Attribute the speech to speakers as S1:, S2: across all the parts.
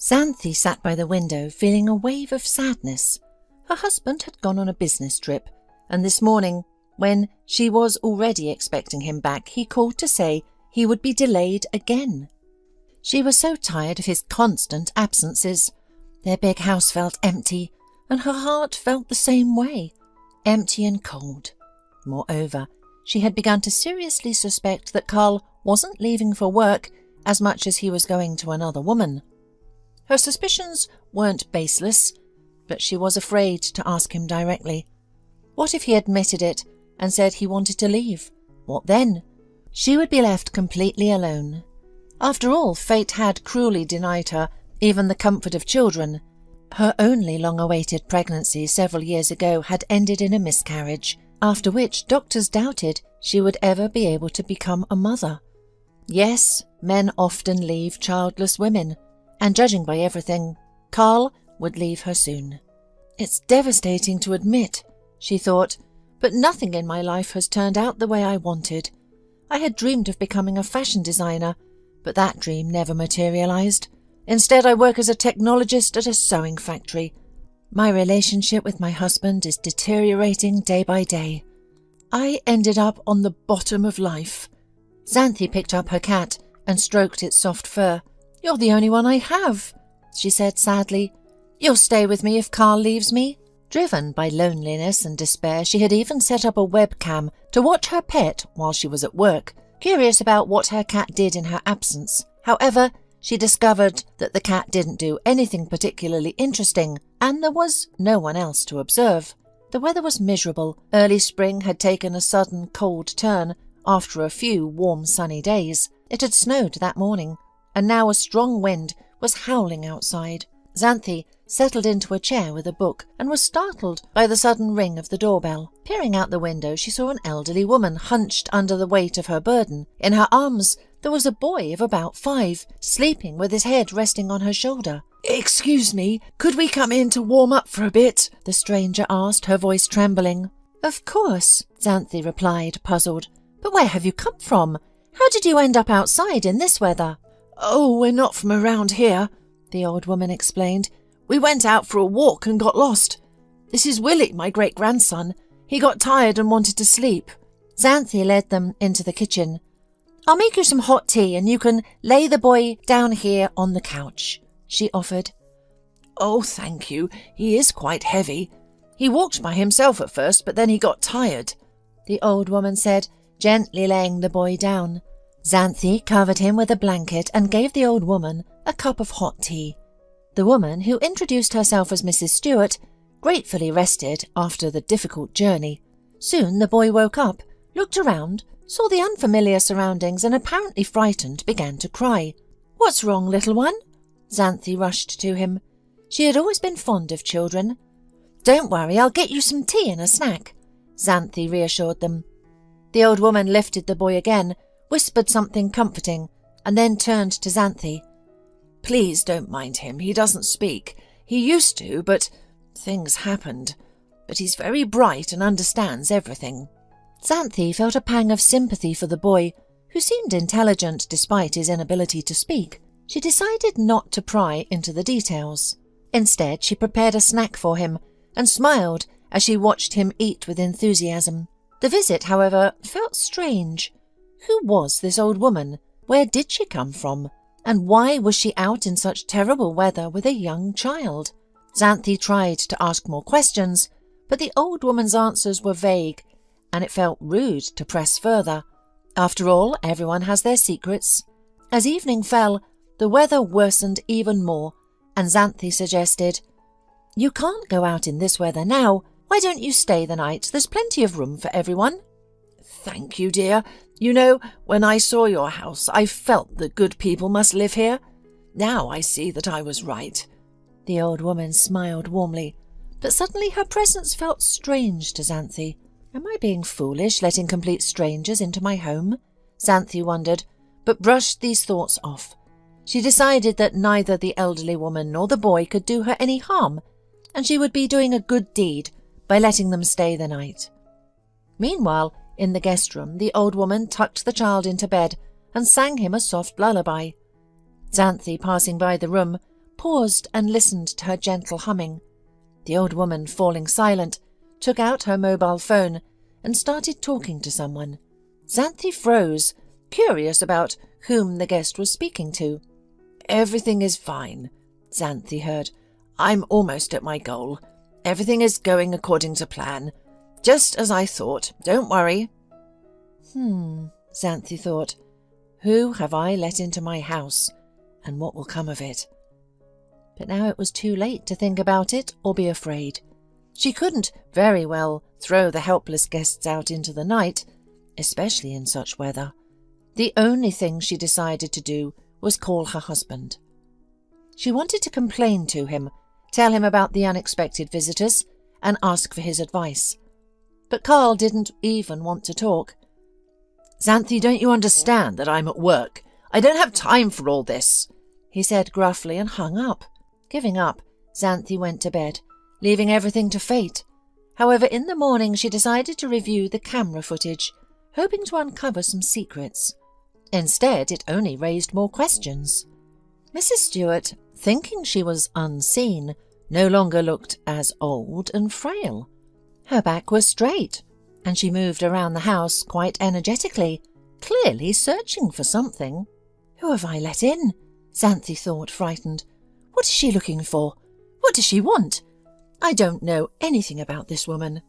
S1: Xanthi sat by the window feeling a wave of sadness. Her husband had gone on a business trip, and this morning, when she was already expecting him back, he called to say he would be delayed again. She was so tired of his constant absences. Their big house felt empty, and her heart felt the same way, empty and cold. Moreover, she had begun to seriously suspect that Carl wasn't leaving for work as much as he was going to another woman. Her suspicions weren't baseless, but she was afraid to ask him directly. What if he admitted it and said he wanted to leave? What then? She would be left completely alone. After all, fate had cruelly denied her even the comfort of children. Her only long-awaited pregnancy several years ago had ended in a miscarriage, after which doctors doubted she would ever be able to become a mother. Yes, men often leave childless women, and judging by everything, Carl would leave her soon. It's devastating to admit, she thought, but nothing in my life has turned out the way I wanted. I had dreamed of becoming a fashion designer, but that dream never materialized. Instead, I work as a technologist at a sewing factory. My relationship with my husband is deteriorating day by day. I ended up on the bottom of life. Xanthi picked up her cat and stroked its soft fur. You're the only one I have, she said sadly. You'll stay with me if Carl leaves me. Driven by loneliness and despair, she had even set up a webcam to watch her pet while she was at work, curious about what her cat did in her absence. However, she discovered that the cat didn't do anything particularly interesting, and there was no one else to observe. The weather was miserable. Early spring had taken a sudden cold turn after a few warm sunny days. It had snowed that morning, and now a strong wind was howling outside. Xanthi settled into a chair with a book and was startled by the sudden ring of the doorbell. Peering out the window, she saw an elderly woman hunched under the weight of her burden. In her arms there was a boy of about 5, sleeping with his head resting on her shoulder. "Excuse me, could we come in to warm up for a bit?" the stranger asked, her voice trembling. "Of course," Xanthi replied, puzzled. "But where have you come from? How did you end up outside in this weather?" "Oh, we're not from around here," the old woman explained. "We went out for a walk and got lost. This is Willie, my great-grandson. He got tired and wanted to sleep." Xanthi led them into the kitchen. "I'll make you some hot tea and you can lay the boy down here on the couch," she offered. "Oh, thank you. He is quite heavy. He walked by himself at first, but then he got tired," the old woman said, gently laying the boy down. Xanthi covered him with a blanket and gave the old woman a cup of hot tea. The woman, who introduced herself as Mrs. Stewart, gratefully rested after the difficult journey. Soon the boy woke up, looked around, saw the unfamiliar surroundings, and apparently frightened, began to cry. "What's wrong, little one?" Xanthi rushed to him. She had always been fond of children. "Don't worry, I'll get you some tea and a snack," Xanthi reassured them. The old woman lifted the boy again, whispered something comforting, and then turned to Xanthi. "Please don't mind him. He doesn't speak. He used to, but things happened. But he's very bright and understands everything." Xanthi felt a pang of sympathy for the boy, who seemed intelligent despite his inability to speak. She decided not to pry into the details. Instead, she prepared a snack for him and smiled as she watched him eat with enthusiasm. The visit, however, felt strange. Who was this old woman? Where did she come from? And why was she out in such terrible weather with a young child? Xanthi tried to ask more questions, but the old woman's answers were vague, and it felt rude to press further. After all, everyone has their secrets. As evening fell, the weather worsened even more, and Xanthi suggested, "You can't go out in this weather now. Why don't you stay the night? There's plenty of room for everyone." "Thank you, dear. You know, when I saw your house, I felt that good people must live here. Now I see that I was right." The old woman smiled warmly, but suddenly her presence felt strange to Xanthi. "Am I being foolish, letting complete strangers into my home?" Xanthi wondered, but brushed these thoughts off. She decided that neither the elderly woman nor the boy could do her any harm, and she would be doing a good deed by letting them stay the night. Meanwhile, in the guest room, the old woman tucked the child into bed and sang him a soft lullaby. Xanthi, passing by the room, paused and listened to her gentle humming. The old woman, falling silent, took out her mobile phone and started talking to someone. Xanthi froze, curious about whom the guest was speaking to. "Everything is fine," Xanthi heard. "I'm almost at my goal. Everything is going according to plan. Just as I thought. Don't worry." Xanthi thought. "Who have I let into my house, and what will come of it?" But now it was too late to think about it or be afraid. She couldn't very well throw the helpless guests out into the night, especially in such weather. The only thing she decided to do was call her husband. She wanted to complain to him, tell him about the unexpected visitors, and ask for his advice. But Carl didn't even want to talk. "Xanthi, don't you understand that I'm at work? I don't have time for all this," he said gruffly and hung up. Giving up, Xanthi went to bed, leaving everything to fate. However, in the morning she decided to review the camera footage, hoping to uncover some secrets. Instead, it only raised more questions. Mrs. Stewart, thinking she was unseen, no longer looked as old and frail. Her back was straight, and she moved around the house quite energetically, clearly searching for something. "Who have I let in?" Xanthi thought, frightened. "What is she looking for? What does she want? I don't know anything about this woman."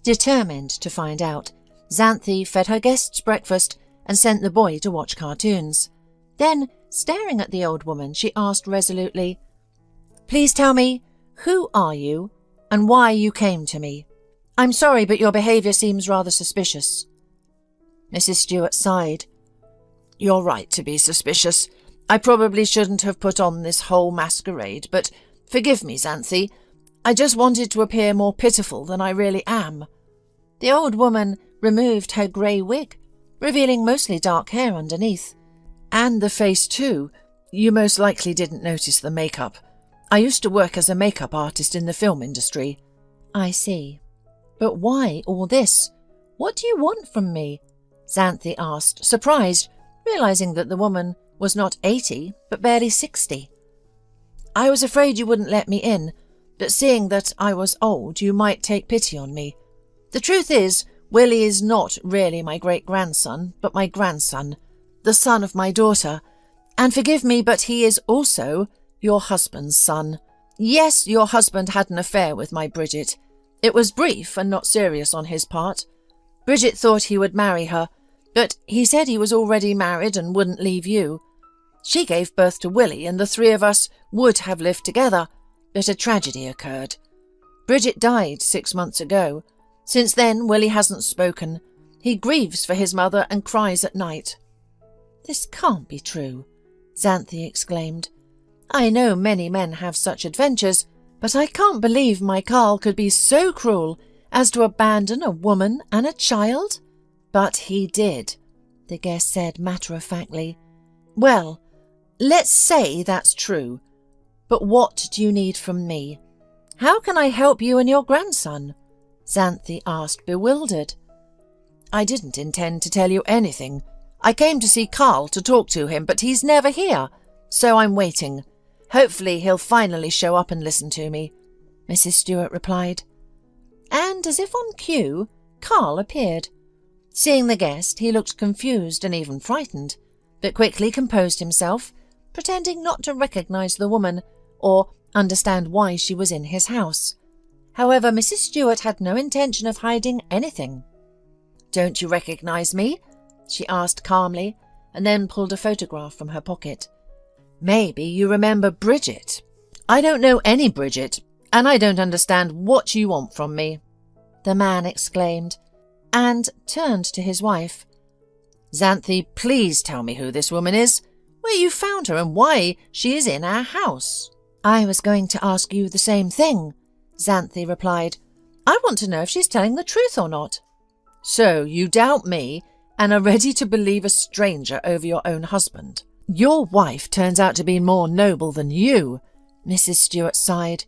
S1: Determined to find out, Xanthi fed her guests breakfast and sent the boy to watch cartoons. Then, staring at the old woman, she asked resolutely, "Please tell me, who are you and why you came to me? I'm sorry, but your behaviour seems rather suspicious." Mrs. Stewart sighed. "You're right to be suspicious. I probably shouldn't have put on this whole masquerade, but forgive me, Xanthi. I just wanted to appear more pitiful than I really am." The old woman removed her grey wig, revealing mostly dark hair underneath. "And the face too. You most likely didn't notice the makeup. I used to work as a makeup artist in the film industry." "I see. But why all this? What do you want from me?" Xanthi asked, surprised, realizing that the woman was not 80, but barely 60. "I was afraid you wouldn't let me in, but seeing that I was old, you might take pity on me. The truth is, Willie is not really my great-grandson, but my grandson, the son of my daughter. And forgive me, but he is also your husband's son. Yes, your husband had an affair with my Bridget. It was brief and not serious on his part. Bridget thought he would marry her, but he said he was already married and wouldn't leave you. She gave birth to Willie, and the three of us would have lived together, but a tragedy occurred. Bridget died 6 months ago. Since then, Willie hasn't spoken. He grieves for his mother and cries at night." "This can't be true," Xanthi exclaimed. "I know many men have such adventures, but I can't believe my Carl could be so cruel as to abandon a woman and a child." "But he did," the guest said matter-of-factly. "Well, let's say that's true. But what do you need from me? How can I help you and your grandson?" Xanthi asked, bewildered. "I didn't intend to tell you anything. I came to see Carl to talk to him, but he's never here, so I'm waiting. Hopefully he'll finally show up and listen to me," Mrs. Stewart replied. And as if on cue, Carl appeared. Seeing the guest, he looked confused and even frightened, but quickly composed himself, pretending not to recognize the woman or understand why she was in his house. However, Mrs. Stewart had no intention of hiding anything. "Don't you recognize me?" she asked calmly, and then pulled a photograph from her pocket. "Maybe you remember Bridget. I don't know any Bridget, and I don't understand what you want from me," the man exclaimed, and turned to his wife. "Xanthi, please tell me who this woman is, where you found her, and why she is in our house." "I was going to ask you the same thing," Xanthi replied. "I want to know if she's telling the truth or not." "So you doubt me and are ready to believe a stranger over your own husband? Your wife turns out to be more noble than you," Mrs. Stewart sighed.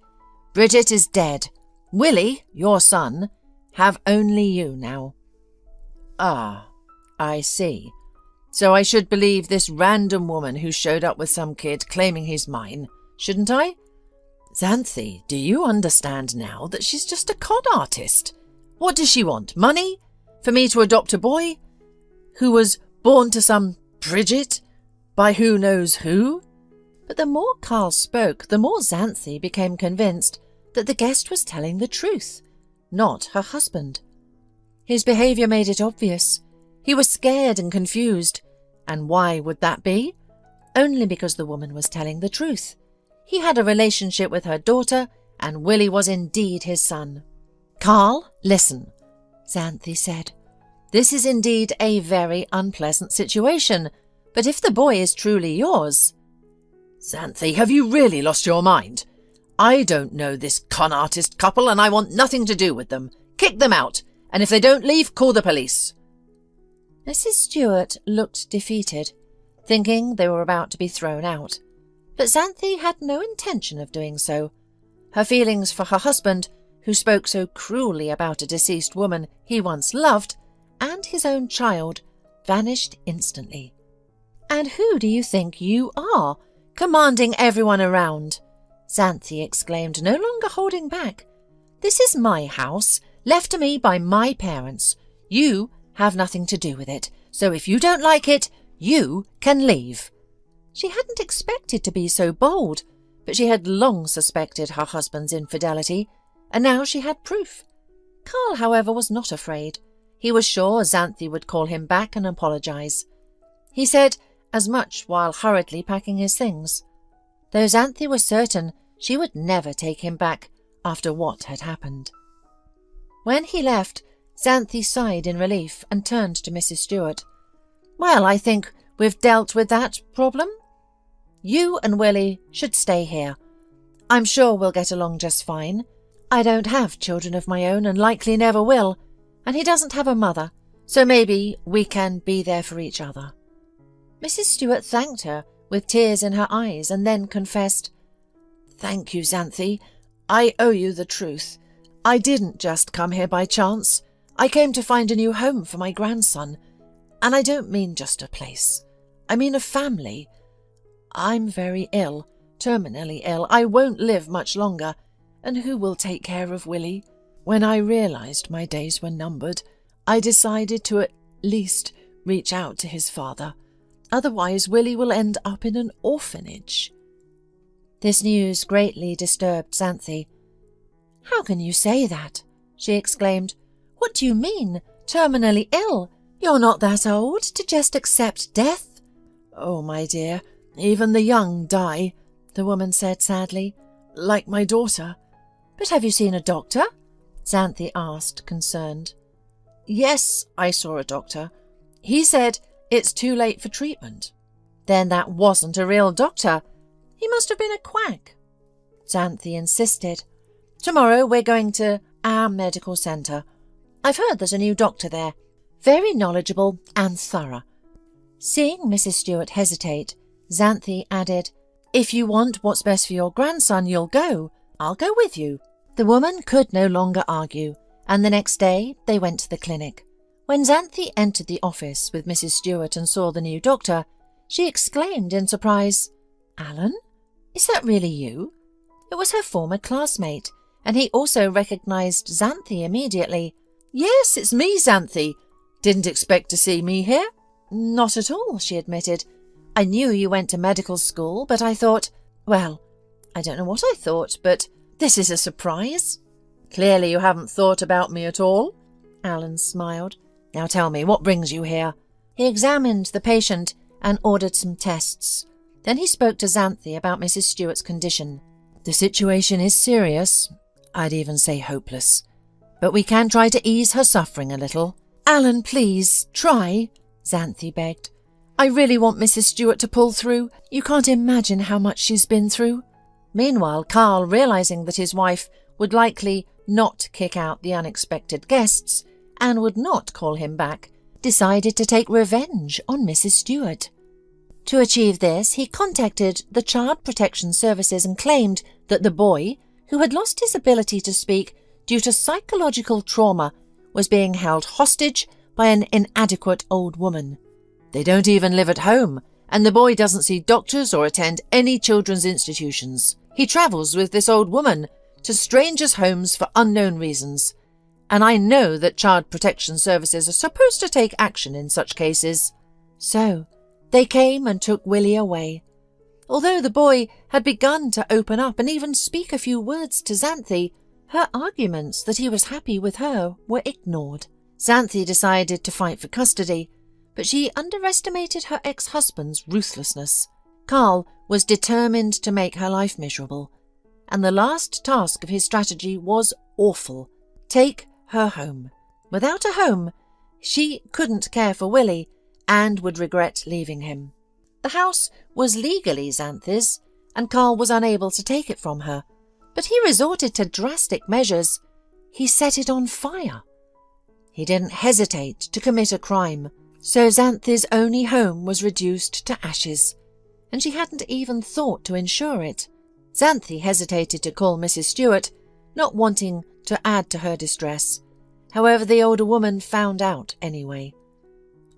S1: "Bridget is dead. Willie, your son, have only you now." "Ah, I see. So I should believe this random woman who showed up with some kid claiming he's mine. shouldn't I? Xanthi, do you understand now that she's just a con artist? What does she want? Money? For me to adopt a boy? Who was born to some Bridget? By who knows who? But the more Carl spoke, the more Xanthi became convinced that the guest was telling the truth, not her husband. His behaviour made it obvious. He was scared and confused. And why would that be? Only because the woman was telling the truth. He had a relationship with her daughter, and Willie was indeed his son. "Carl, listen," Xanthi said. "This is indeed a very unpleasant situation, but if the boy is truly yours—" "Xanthi, have you really lost your mind? I don't know this con artist couple, and I want nothing to do with them. Kick them out, and if they don't leave, call the police." Mrs. Stewart looked defeated, thinking they were about to be thrown out. But Xanthi had no intention of doing so. Her feelings for her husband, who spoke so cruelly about a deceased woman he once loved, and his own child, vanished instantly. "And who do you think you are, commanding everyone around?" Xanthi exclaimed, no longer holding back. "This is my house, left to me by my parents. You have nothing to do with it, so if you don't like it, you can leave." She hadn't expected to be so bold, but she had long suspected her husband's infidelity, and now she had proof. Carl, however, was not afraid. He was sure Xanthi would call him back and apologize. He said as much while hurriedly packing his things, though Xanthi was certain she would never take him back after what had happened. When he left, Xanthi sighed in relief and turned to Mrs. Stewart. "Well, I think we've dealt with that problem. You and Willie should stay here. I'm sure we'll get along just fine. I don't have children of my own and likely never will, and he doesn't have a mother, so maybe we can be there for each other." Mrs. Stewart thanked her with tears in her eyes and then confessed, "Thank you, Xanthi. I owe you the truth. I didn't just come here by chance. I came to find a new home for my grandson. And I don't mean just a place. I mean a family. I'm very ill, terminally ill. I won't live much longer. And who will take care of Willie? When I realized my days were numbered, I decided to at least reach out to his father. Otherwise, Willie will end up in an orphanage." This news greatly disturbed Xanthi. "How can you say that?" she exclaimed. "What do you mean, terminally ill? You're not that old to just accept death." "Oh, my dear, even the young die," the woman said sadly, "like my daughter." "But have you seen a doctor?" Xanthi asked, concerned. "Yes, I saw a doctor. He said it's too late for treatment." "Then that wasn't a real doctor. He must have been a quack." Xanthi insisted. "Tomorrow we're going to our medical centre. I've heard there's a new doctor there. Very knowledgeable and thorough." Seeing Mrs. Stewart hesitate, Xanthi added, "If you want what's best for your grandson, you'll go. I'll go with you." The woman could no longer argue, and the next day they went to the clinic. When Xanthi entered the office with Mrs. Stewart and saw the new doctor, she exclaimed in surprise, "Alan, is that really you?" It was her former classmate, and he also recognized Xanthi immediately. "Yes, it's me, Xanthi. Didn't expect to see me here?" "Not at all," she admitted. "I knew you went to medical school, but I thought, well, I don't know what I thought, but this is a surprise." "Clearly you haven't thought about me at all." Alan smiled. "Now tell me, what brings you here?" He examined the patient and ordered some tests. Then he spoke to Xanthi about Mrs. Stewart's condition. "The situation is serious. I'd even say hopeless. But we can try to ease her suffering a little." "Alan, please, try," Xanthi begged. "I really want Mrs. Stewart to pull through. You can't imagine how much she's been through." Meanwhile, Carl, realizing that his wife would likely not kick out the unexpected guests and would not call him back, decided to take revenge on Mrs. Stewart. To achieve this, he contacted the Child Protection Services and claimed that the boy, who had lost his ability to speak due to psychological trauma, was being held hostage by an inadequate old woman. "They don't even live at home, and the boy doesn't see doctors or attend any children's institutions. He travels with this old woman to strangers' homes for unknown reasons, and I know that Child Protection Services are supposed to take action in such cases. So they came and took Willie away. Although the boy had begun to open up and even speak a few words to Xanthi, her arguments that he was happy with her were ignored. Xanthi decided to fight for custody, but she underestimated her ex-husband's ruthlessness. Carl was determined to make her life miserable, and the last task of his strategy was awful: take her home. Without a home, she couldn't care for Willie and would regret leaving him. The house was legally Xanthi's, and Carl was unable to take it from her, but he resorted to drastic measures. He set it on fire. He didn't hesitate to commit a crime, so Xanthi's only home was reduced to ashes, and she hadn't even thought to insure it. Xanthi hesitated to call Mrs. Stewart, not wanting to add to her distress. However, the older woman found out anyway.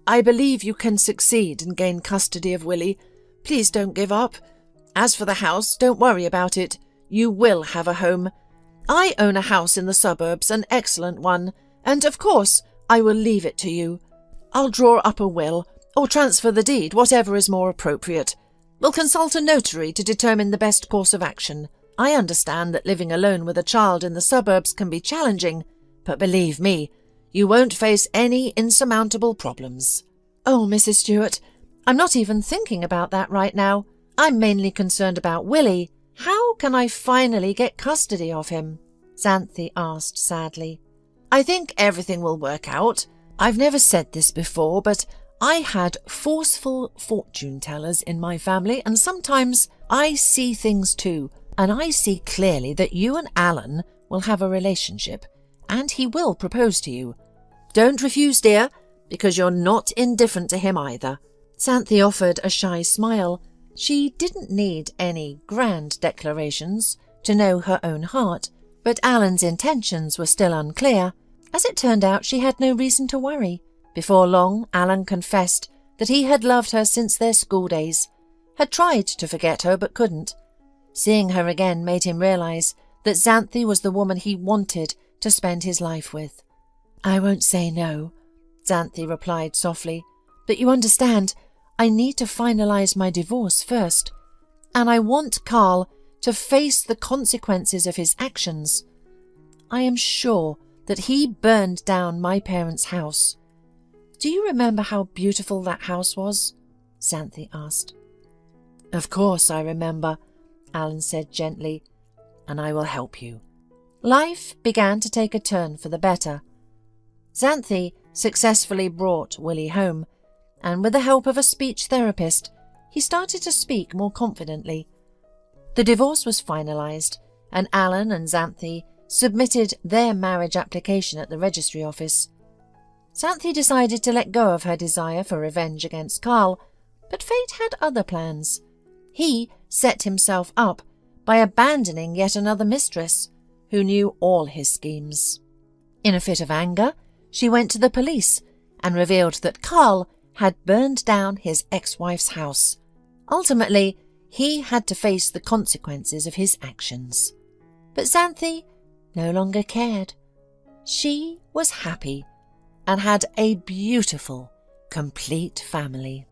S1: "I believe you can succeed and gain custody of Willie. Please don't give up. As for the house, don't worry about it. You will have a home. I own a house in the suburbs, an excellent one, and of course I will leave it to you. I'll draw up a will, or transfer the deed, whatever is more appropriate. We'll consult a notary to determine the best course of action. I understand that living alone with a child in the suburbs can be challenging, but believe me, you won't face any insurmountable problems." "Oh, Mrs. Stewart, I'm not even thinking about that right now. I'm mainly concerned about Willie. How can I finally get custody of him?" Xanthi asked sadly. "I think everything will work out. I've never said this before, but I had forceful fortune-tellers in my family, and sometimes I see things too, and I see clearly that you and Alan will have a relationship, and he will propose to you. Don't refuse, dear, because you're not indifferent to him either." Xanthi offered a shy smile. She didn't need any grand declarations to know her own heart, but Alan's intentions were still unclear. As it turned out, she had no reason to worry. Before long, Alan confessed that he had loved her since their school days, had tried to forget her but couldn't. Seeing her again made him realize that Xanthi was the woman he wanted to spend his life with. "I won't say no," Xanthi replied softly, "but you understand, I need to finalize my divorce first, and I want Carl to face the consequences of his actions. I am sure that he burned down my parents' house. Do you remember how beautiful that house was?" Xanthi asked. "Of course I remember," Alan said gently, "and I will help you." Life began to take a turn for the better. Xanthi successfully brought Willie home, and with the help of a speech therapist, he started to speak more confidently. The divorce was finalized, and Alan and Xanthi submitted their marriage application at the registry office. Xanthi decided to let go of her desire for revenge against Carl, but fate had other plans. He set himself up by abandoning yet another mistress, who knew all his schemes. In a fit of anger, she went to the police and revealed that Carl had burned down his ex-wife's house. Ultimately, he had to face the consequences of his actions. But Xanthi no longer cared. She was happy and had a beautiful, complete family.